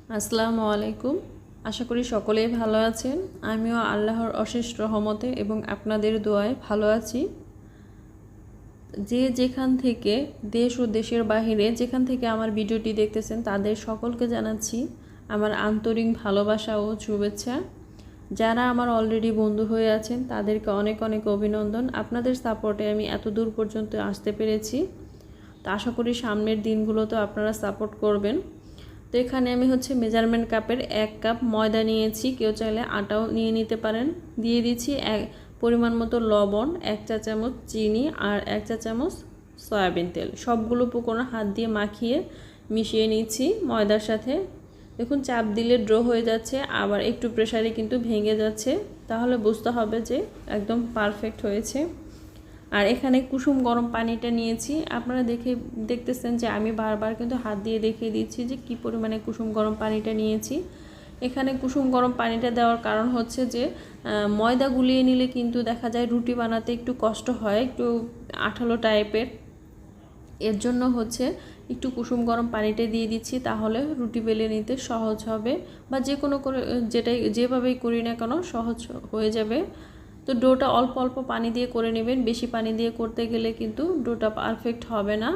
আসসালামু আলাইকুম। আশা করি সকলেই ভালো আছেন। আমিও আল্লাহর অশেষ রহমতে এবং আপনাদের দোয়ায় ভালো আছি। যে যেখান থেকে দেশ ও দেশের বাহিরে যেখান থেকে আমার ভিডিওটি দেখতেছেন তাদের সকলকে জানাচ্ছি আমার আন্তরিক ভালোবাসা ও শুভেচ্ছা। যারা আমার অলরেডি বন্ধু হয়ে আছেন তাদেরকে অনেক অনেক অভিনন্দন। আপনাদের সাপোর্টে আমি এত দূর পর্যন্ত আসতে পেরেছি। তো আশা করি সামনের দিনগুলোতে আপনারা সাপোর্ট করবেন। তো এখানে আমি মেজারমেন্ট কাপের 1 কাপ ময়দা নিয়েছি, কেউ চাইলে আটাও নিয়ে নিতে পারেন। দিয়ে দিচ্ছি পরিমাণ মতো লবণ, 1 চা চামচ চিনি আর 1 চা চামচ সয়াবিন তেল। সবগুলো উপকরণ হাত দিয়ে মাখিয়ে মিশিয়ে নিচ্ছি ময়দার সাথে। দেখুন চাপ দিলে ড্রো হয়ে যাচ্ছে, আবার একটু প্রেসারে কিন্তু ভেঙে যাচ্ছে, তাহলে বুঝতে হবে যে একদম পারফেক্ট হয়েছে। আর এখানে কুসুম গরম পানিটা নিয়েছি। আপনারা দেখতেছেন যে আমি বারবার কিন্তু হাত দিয়ে দেখিয়ে দিচ্ছি যে কি পরিমাণে কুসুম গরম পানিটা নিয়েছি। এখানে কুসুম গরম পানিটা দেওয়ার কারণ হচ্ছে যে ময়দা গুলিয়ে নিলে কিন্তু দেখা যায় রুটি বানাতে একটু কষ্ট হয়, একটু আঠালো টাইপের। এর জন্য একটু কুসুম গরম পানিটা দিয়ে দিচ্ছি, তাহলে রুটি বেলে নিতে সহজ হবে, বা যে কোনো করে যেভাবেই করি না কেন সহজ হয়ে যাবে। তো ডোটা অল্প অল্প পানি দিয়ে করে নেবেন, বেশি পানি দিয়ে করতে গেলে কিন্তু ডোটা পারফেক্ট হবে না।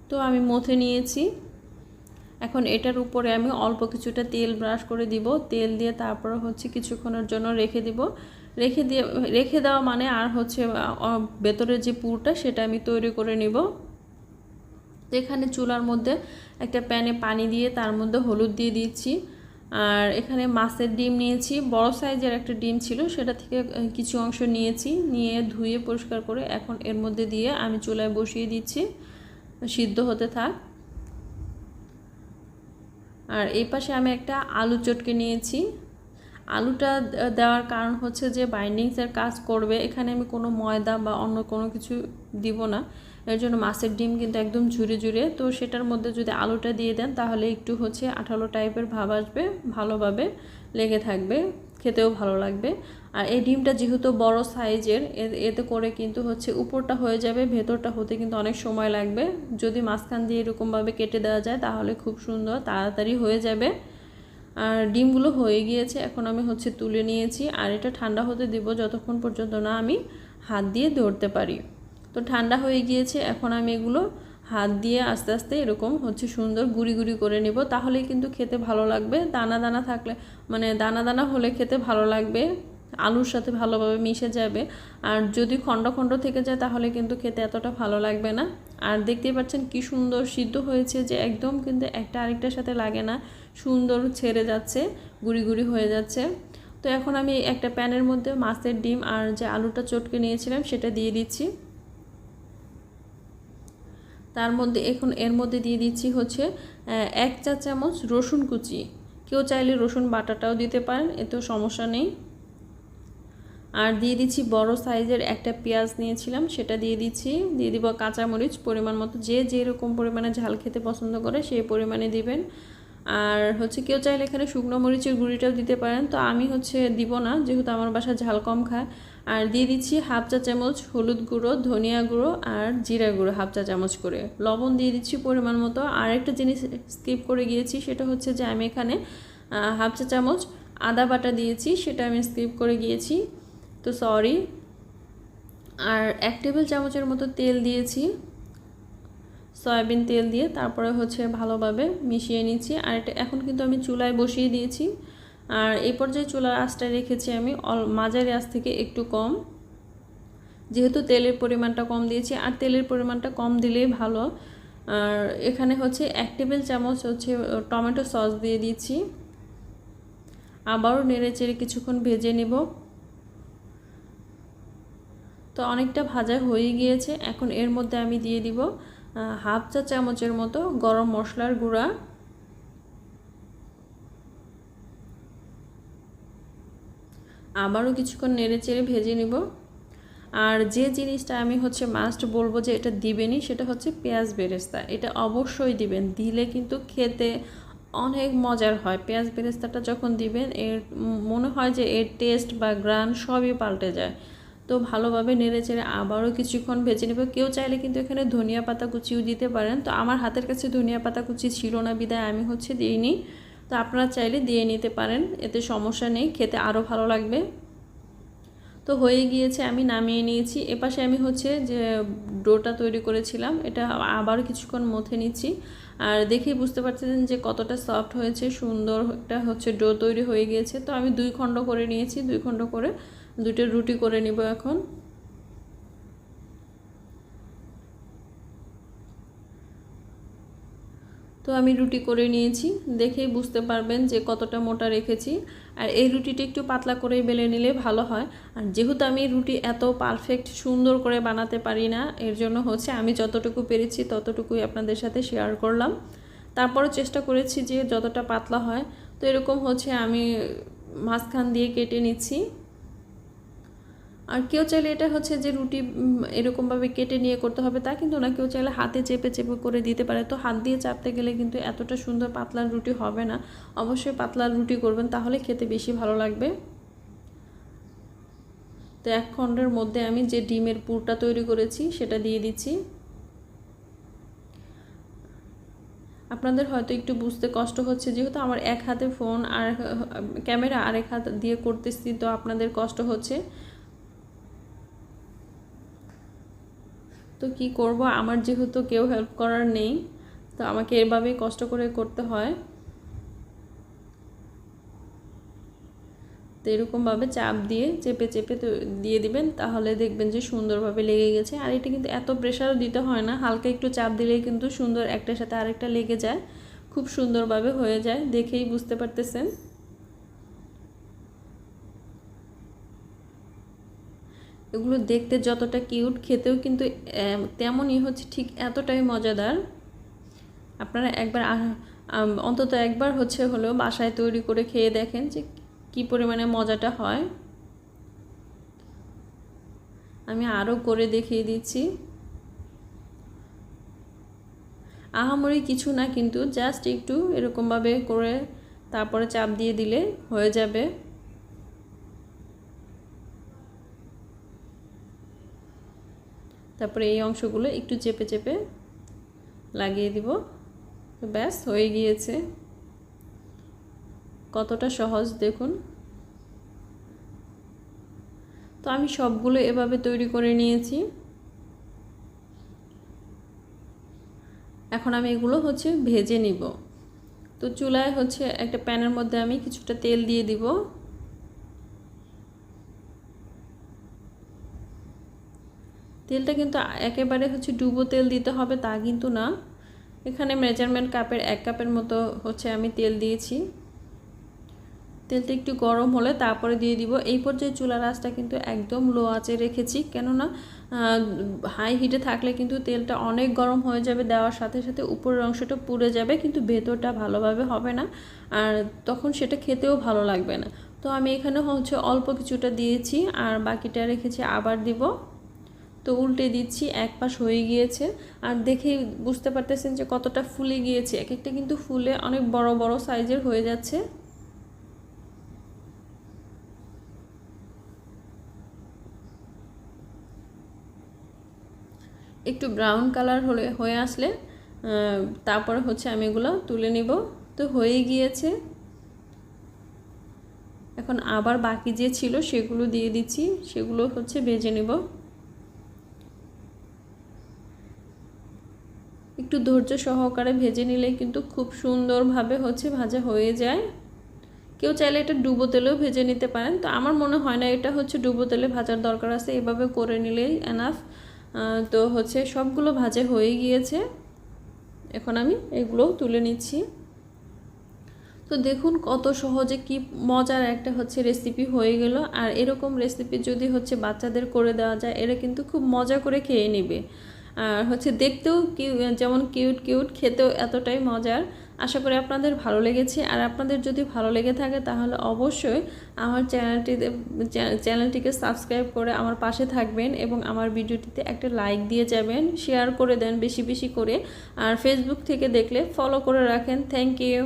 তো আমি মথে নিয়েছি। এখন এটার উপরে আমি অল্প কিছুটা তেল ব্রাশ করে দিব। তেল দিয়ে তারপর কিছুক্ষণের জন্য রেখে দিব। রেখে দেওয়া মানে আর ভেতরের যে পুরটা সেটা আমি তৈরি করে নিব। তো এখানে চুলার মধ্যে একটা প্যানে পানি দিয়ে তার মধ্যে হলুদ দিয়ে দিচ্ছি। আর এখানে মাছের ডিম নিয়েছি, বড় সাইজের একটা ডিম ছিল, সেটা থেকে কিছু অংশ নিয়েছি, নিয়ে ধুয়ে পরিষ্কার করে এখন এর মধ্যে দিয়ে আমি চুলায় বসিয়ে দিচ্ছি, সিদ্ধ হতে থাক। আর এই পাশে আমি একটা আলু চটকে নিয়েছি। আলুটা দেওয়ার কারণ যে বাইন্ডিংসের কাজ করবে, এখানে আমি কোনো ময়দা বা অন্য কোনো কিছু দিব না। এর জন্য মাছের ডিম কিন্তু একদম ঝুরে ঝুরে, তো সেটার মধ্যে যদি আলুটা দিয়ে দেন তাহলে একটু আঠালো টাইপের ভাব আসবে, ভালোভাবে লেগে থাকবে, খেতেও ভালো লাগবে। আর এই ডিমটা যেহেতু বড় সাইজের, এতে করে কিন্তু উপরটা হয়ে যাবে, ভেতরটা হতে কিন্তু অনেক সময় লাগবে। যদি মাঝখান দিয়ে এরকমভাবে কেটে দেওয়া যায় তাহলে খুব সুন্দর তাড়াতাড়ি হয়ে যাবে। আর ডিমগুলো হয়ে গিয়েছে, এখন আমি তুলে নিয়েছি। আর এটা ঠান্ডা হতে দেব যতক্ষণ পর্যন্ত না আমি হাত দিয়ে ধরতে পারি। তো ঠান্ডা হয়ে গিয়েছে, এখন আমি এগুলো হাত দিয়ে আস্তে আস্তে এরকম সুন্দর গুঁড়ি গুঁড়ি করে নেব, তাহলেই কিন্তু খেতে ভালো লাগবে। দানা দানা থাকলে দানা দানা হলে খেতে ভালো লাগবে, আলুর সাথে ভালোভাবে মিশে যাবে। আর যদি খণ্ড খণ্ড থেকে যায় তাহলে কিন্তু খেতে এতটা ভালো লাগবে না। আর দেখতেই পাচ্ছেন কি সুন্দর সিদ্ধ হয়েছে, যে একদম কিন্তু একটা আরেকটার সাথে লাগে না, সুন্দর ছেড়ে যাচ্ছে, গুঁড়ি গুঁড়ি হয়ে যাচ্ছে। তো এখন আমি একটা প্যানের মধ্যে মাছের ডিম আর যে আলুটা চটকে নিয়েছিলাম সেটা দিয়ে দিচ্ছি। তার মধ্যে এর মধ্যে দিয়ে দিচ্ছি 1 চা চামচ রসুন কুচি। কেউ চাইলে রসুন বাটাটাও দিতে পারেন, এতেও সমস্যা নেই। আর দিয়ে দিচ্ছি বড় সাইজের একটা পেঁয়াজ নিয়েছিলাম, সেটা দিয়ে দিচ্ছি। দিয়ে দিব কাঁচামরিচ পরিমাণ মতো, যে যেরকম পরিমাণে ঝাল খেতে পছন্দ করে সেই পরিমাণে দিবেন। আর কেউ চাইলে এখানে শুকনো মরিচের গুঁড়িটাও দিতে পারেন, তো আমি দিব না, যেহেতু আমার বাসা ঝাল কম খায়। আর দিয়ে দিচ্ছি 1/2 চা চামচ হলুদ গুঁড়ো, ধনিয়া গুঁড়ো আর জিরা গুঁড়ো 1/2 চা চামচ করে। লবণ দিয়ে দিচ্ছি পরিমাণ মতো। আর একটা জিনিস স্কিপ করে গিয়েছি, সেটা যে আমি এখানে 1/2 চা চামচ আদা বাটা দিয়েছি, সেটা আমি স্কিপ করে গিয়েছি, তো সরি। আর 1 টেবিল চামচের মতো তেল দিয়েছি, সয়াবিন তেল দিয়ে তারপরে ভালোভাবে মিশিয়ে নিচ্ছি। আর এটা এখন কিন্তু আমি চুলায় বসিয়ে দিয়েছি। আর এই পর্যায়ে চুলার আঁচটা রেখেছি আমি মাঝারি আঁচ থেকে একটু কম, যেহেতু তেলের পরিমাণটা কম দিয়েছি, আর তেলের পরিমাণটা কম দিলেই ভালো। আর এখানে 1 টেবিল চামচ টমেটো সস দিয়ে দিচ্ছি, আবারও নেড়ে চেড়ে কিছুক্ষণ ভেজে নেব। তো অনেকটা ভাজা হয়ে গিয়েছে, এখন এর মধ্যে আমি দিয়ে দিব 1/2 চা চামচের মতো গরম মশলার গুঁড়া। আবারও কিছুক্ষণ নেড়ে চেড়ে ভেজে নিব। আর যে জিনিসটা আমি মাস্ট বলবো যে এটা দিবেনই, সেটা পেঁয়াজ বেরেস্তা। এটা অবশ্যই দিবেন, দিলে কিন্তু খেতে অনেক মজার হয়। পেঁয়াজ বেরেস্তাটা যখন দিবেন, এর মনে হয় যে এর টেস্ট বা গ্রান সবই পাল্টে যায়। তো ভালোভাবে নেড়ে চেড়ে আবারও কিছুক্ষণ ভেজে নেব। কেউ চাইলে কিন্তু এখানে ধনিয়া পাতা কুচিও দিতে পারেন, তো আমার হাতের কাছে ধনিয়া পাতা কুচি ছিল না বিদায় আমি দিইনি। তো আপনারা চাইলে দিয়ে নিতে পারেন, এতে সমস্যা নেই, খেতে আরও ভালো লাগবে। তো হয়ে গিয়েছে, আমি নামিয়ে নিয়েছি। এপাশে আমি হচ্ছে যে ডোটা তৈরি করেছিলাম, এটা আবার কিছুক্ষণ মথে নিচ্ছি। আর দেখেই বুঝতে পারছেন যে কতটা সফট হয়েছে, সুন্দর একটা হচ্ছে ডো তৈরি হয়ে গিয়েছে। তো আমি 2 খণ্ড করে নিয়েছি, 2 খণ্ড করে 2টা রুটি করে নিব এখন। তো আমি রুটি করে নিয়েছি, দেখেই বুঝতে পারবেন যে কতটা মোটা রেখেছি। আর এই রুটিটা একটু পাতলা করে বেলে নিলে ভালো হয়। আর যেহেতু আমি রুটি এত পারফেক্ট সুন্দর করে বানাতে পারি না, এর জন্য হচ্ছে আমি যতটুকু পেরেছি ততটুকুই আপনাদের সাথে শেয়ার করলাম। তারপরে চেষ্টা করেছি যে যতটা পাতলা হয়। তো এরকম হচ্ছে আমি মাঝখান দিয়ে কেটে নিচ্ছি। আর কেউ চাইলে এটা হচ্ছে যে রুটি এরকমভাবে কেটে নিয়ে করতে হবে তা কিন্তু না, কেউ চাইলে হাতে চেপে চেপে করে দিতে পারে। তো হাত দিয়ে চাপতে গেলে কিন্তু এতটা সুন্দর পাতলা রুটি হবে না। অবশ্যই পাতলা রুটি করবেন, তাহলে খেতে বেশি ভালো লাগবে। তো 1 খণ্ডের মধ্যে আমি যে ডিমের পুরটা তৈরি করেছি সেটা দিয়ে দিচ্ছি। আপনাদের হয়তো একটু বুঝতে কষ্ট হচ্ছে, যেহেতু আমার এক হাতে ফোন আর ক্যামেরা, আরেক হাত দিয়ে করতেছি, তো আপনাদের কষ্ট হচ্ছে। তো কি করব, আমার যেহেতু কেউ হেল্প করার নেই, তো আমাকে এভাবেই কষ্ট করে করতে হয়। তো এরকমভাবে চাপ দিয়ে চেপে চেপে তো দিয়ে দিবেন, তাহলে দেখবেন যে সুন্দরভাবে লেগে গেছে। আর এটা কিন্তু এত প্রেশারও দিতে হয় না, হালকা একটু চাপ দিলেই কিন্তু সুন্দর একটার সাথে আরেকটা লেগে যায়, খুব সুন্দরভাবে হয়ে যায়, দেখেই বুঝতে পারতেছেন। এগুলো দেখতে যতটা কিউট, খেতেও কিন্তু তেমনই হচ্ছে, ঠিক এতটাই মজাদার। আপনারা একবার অন্তত একবার হচ্ছে হলেও বাসায় তৈরি করে খেয়ে দেখেন যে কী পরিমাণে মজাটা হয়। আমি আরও করে দেখিয়ে দিচ্ছি। আহামরি কিছু না, কিন্তু জাস্ট একটু এরকমভাবে করে তারপরে চাপ দিয়ে দিলে হয়ে যাবে। তারপরে এই অংশগুলো একটু চেপে চেপে লাগিয়ে দিব। তো ব্যাস হয়ে গিয়েছে। কতটা সহজ দেখুন। তো আমি সবগুলো এভাবে তৈরি করে নিয়েছি। এখন আমি এগুলো হচ্ছে ভেজে নিব। তো চুলায় হচ্ছে একটা প্যানের মধ্যে আমি কিছুটা তেল দিয়ে দিব। তেলটা কিন্তু একেবারে হচ্ছে ডুবো তেল দিতে হবে তা কিন্তু না। এখানে মেজারমেন্ট কাপের 1 কাপের মতো হচ্ছে আমি তেল দিয়েছি। তেলটা একটু গরম হলে তারপরে দিয়ে দিব। এই পর্যায়ে চুলার আঁচটা কিন্তু একদম লো আঁচে রেখেছি, কেননা হাই হিটে থাকলে কিন্তু তেলটা অনেক গরম হয়ে যাবে, দেওয়ার সাথে সাথে উপরের অংশটা পুড়ে যাবে, কিন্তু ভেতরটা ভালোভাবে হবে না, আর তখন সেটা খেতেও ভালো লাগবে না। তো আমি এখানে হচ্ছে অল্প কিছুটা দিয়েছি আর বাকিটা রেখেছি, আবার দিব। তো উল্টে দিচ্ছি, এক পাশ হয়ে গিয়েছে। আর দেখেই বুঝতে পারতেছেন যে কতটা ফুলে গিয়েছে, এক একটা কিন্তু ফুলে অনেক বড় বড় সাইজের হয়ে যাচ্ছে। একটু ব্রাউন কালার হয়ে আসলে তারপরে হচ্ছে আমি এগুলো তুলে নিব। তো হয়ে গিয়েছে। এখন আবার বাকি যে ছিল সেগুলো দিয়ে দিচ্ছি, সেগুলো হচ্ছে ভেজে নেব। একটু ধৈর্য সহকারে ভেজে নিলে কিন্তু খুব সুন্দরভাবে হচ্ছে ভাজা হয়ে যায়। কেউ চাইলে এটা ডুবো তেলেও ভেজে নিতে পারেন, তো আমার মনে হয় না এটা হচ্ছে ডুবো তেলে ভাজার দরকার আছে, এভাবে করে নিলেই এনাফ। তো হচ্ছে সবগুলো ভাজা হয়ে গিয়েছে, এখন আমি এগুলো তুলে নিচ্ছি। তো দেখুন কত সহজে কি মজার একটা হচ্ছে রেসিপি হয়ে গেল। আর এরকম রেসিপি যদি হচ্ছে বাচ্চাদের করে দেওয়া যায়, এরা কিন্তু খুব মজা করে খেয়ে নেবে। আর হচ্ছে দেখতেও যেমন কিউট কিউট, খেতেও এতটাই মজার। আশা করি আপনাদের ভালো লেগেছে। আর আপনাদের যদি ভালো লেগে থাকে তাহলে অবশ্যই আমার চ্যানেলটিকে সাবস্ক্রাইব করে আমার পাশে থাকবেন এবং আমার ভিডিওটিতে একটা লাইক দিয়ে যাবেন, শেয়ার করে দেন বেশি বেশি করে। আর ফেসবুক থেকে দেখলে ফলো করে রাখেন। Thank you.